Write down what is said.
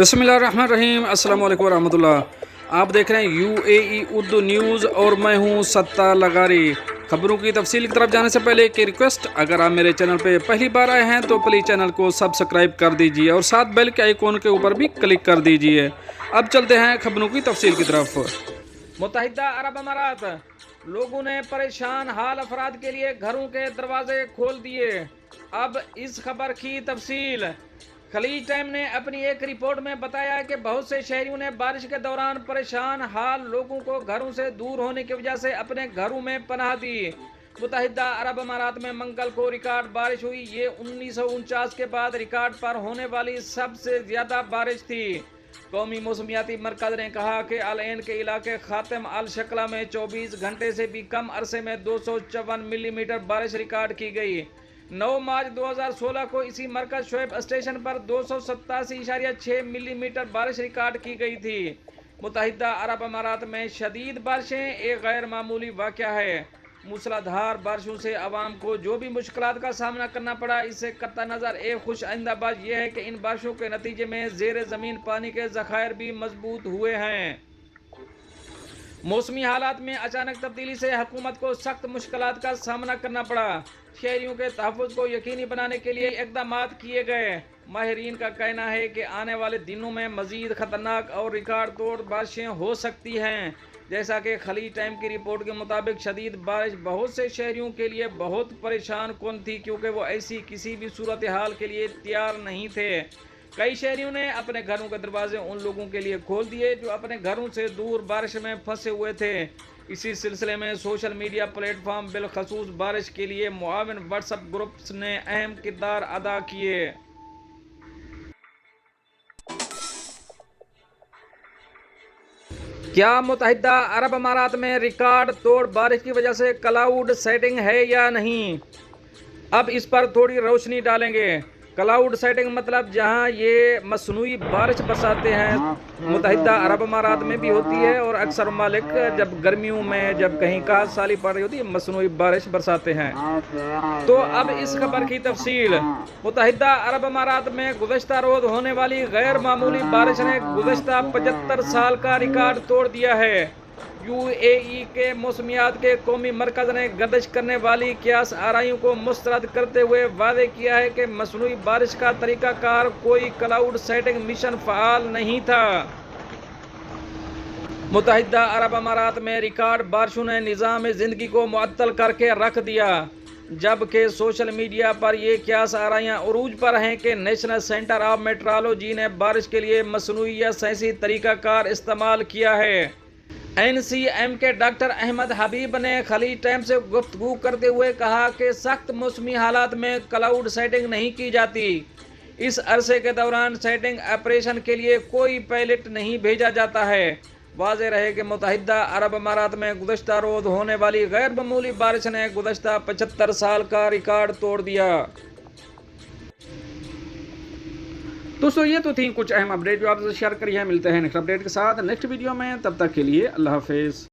بسم اللہ الرحمن الرحیم۔ السلام علیکم ورحمۃ اللہ۔ آپ دیکھ رہے ہیں UAE اردو نیوز اور میں ہوں ستار لغاری۔ خبروں کی تفصیل کی طرف جانے سے پہلے ایک ریکویسٹ، اگر آپ میرے چینل پہ پہلی بار آئے ہیں تو پلیز چینل کو سبسکرائب کر دیجئے اور ساتھ بیل کے آئیکن کے اوپر بھی کلک کر دیجئے۔ اب چلتے ہیں خبروں کی تفصیل کی طرف۔ متحدہ عرب امارات، لوگوں نے پریشان حال افراد کے لیے گھروں کے دروازے کھول دیے۔ اب اس خبر کی تفصیل۔ خلیج ٹائم نے اپنی ایک رپورٹ میں بتایا کہ بہت سے شہریوں نے بارش کے دوران پریشان حال لوگوں کو گھروں سے دور ہونے کی وجہ سے اپنے گھروں میں پناہ دی۔ متحدہ عرب امارات میں منگل کو ریکارڈ بارش ہوئی۔ یہ 1949 کے بعد ریکارڈ پر ہونے والی سب سے زیادہ بارش تھی۔ قومی موسمیاتی مرکز نے کہا کہ العین کے علاقے خاتم الشکلہ میں 24 گھنٹے سے بھی کم عرصے میں 254 ملی میٹر بارش ریکارڈ کی گئی۔ 9 مارچ 2016 کو اسی مرکز شعیب اسٹیشن پر 287.6 ملی میٹر بارش ریکارڈ کی گئی تھی۔ متحدہ عرب امارات میں شدید بارشیں ایک غیر معمولی واقعہ ہے۔ موسلا دھار بارشوں سے عوام کو جو بھی مشکلات کا سامنا کرنا پڑا، اس سے قطع نظر ایک خوش آئندہ بات یہ ہے کہ ان بارشوں کے نتیجے میں زیر زمین پانی کے ذخائر بھی مضبوط ہوئے ہیں۔ موسمی حالات میں اچانک تبدیلی سے حکومت کو سخت مشکلات کا سامنا کرنا پڑا۔ شہریوں کے تحفظ کو یقینی بنانے کے لیے اقدامات کیے گئے۔ ماہرین کا کہنا ہے کہ آنے والے دنوں میں مزید خطرناک اور ریکارڈ توڑ بارشیں ہو سکتی ہیں۔ جیسا کہ خلیج ٹائم کی رپورٹ کے مطابق شدید بارش بہت سے شہریوں کے لیے بہت پریشان کن تھی، کیونکہ وہ ایسی کسی بھی صورتحال کے لیے تیار نہیں تھے۔ کئی شہریوں نے اپنے گھروں کے دروازے ان لوگوں کے لیے کھول دیے جو اپنے گھروں سے دور بارش میں پھنسے ہوئے تھے۔ اسی سلسلے میں سوشل میڈیا پلیٹ فارم بالخصوص بارش کے لیے معاون واٹس ایپ گروپس نے اہم کردار ادا کیے۔ کیا متحدہ عرب امارات میں ریکارڈ توڑ بارش کی وجہ سے کلاؤڈ سیٹنگ ہے یا نہیں؟ اب اس پر تھوڑی روشنی ڈالیں گے۔ کلاؤڈ سیٹنگ مطلب جہاں یہ مصنوعی بارش برساتے ہیں، متحدہ عرب امارات میں بھی ہوتی ہے، اور اکثر ممالک جب گرمیوں میں جب کہیں کاش سالی پڑ رہی ہوتی ہے مصنوعی بارش برساتے ہیں۔ تو اب اس خبر کی تفصیل۔ متحدہ عرب امارات میں گزشتہ روز ہونے والی غیر معمولی بارش نے گزشتہ 75 سال کا ریکارڈ توڑ دیا ہے۔ UAE کے موسمیات کے قومی مرکز نے گردش کرنے والی قیاس آرائیوں کو مسترد کرتے ہوئے واضح کیا ہے کہ مصنوعی بارش کا طریقہ کار کوئی کلاؤڈ سیٹنگ مشن فعال نہیں تھا۔ متحدہ عرب امارات میں ریکارڈ بارشوں نے نظام زندگی کو معطل کر کے رکھ دیا، جبکہ سوشل میڈیا پر یہ قیاس آرائیاں عروج پر ہیں کہ نیشنل سینٹر آف میٹرالوجی نے بارش کے لیے مصنوعی یا سائنسی طریقہ کار استعمال کیا ہے۔ NCM کے ڈاکٹر احمد حبیب نے خلیج ٹائم سے گفتگو کرتے ہوئے کہا کہ سخت موسمی حالات میں کلاؤڈ سیٹنگ نہیں کی جاتی۔ اس عرصے کے دوران سیٹنگ آپریشن کے لیے کوئی پائلٹ نہیں بھیجا جاتا ہے۔ واضح رہے کہ متحدہ عرب امارات میں گزشتہ روز ہونے والی غیر معمولی بارش نے گزشتہ 75 سال کا ریکارڈ توڑ دیا۔ دوستو، یہ تو تھی کچھ اہم اپڈیٹ جو آپ سے شیئر کری ہے۔ ملتے ہیں نیکسٹ اپڈیٹ کے ساتھ نیکسٹ ویڈیو میں، تب تک کے لیے اللہ حافظ۔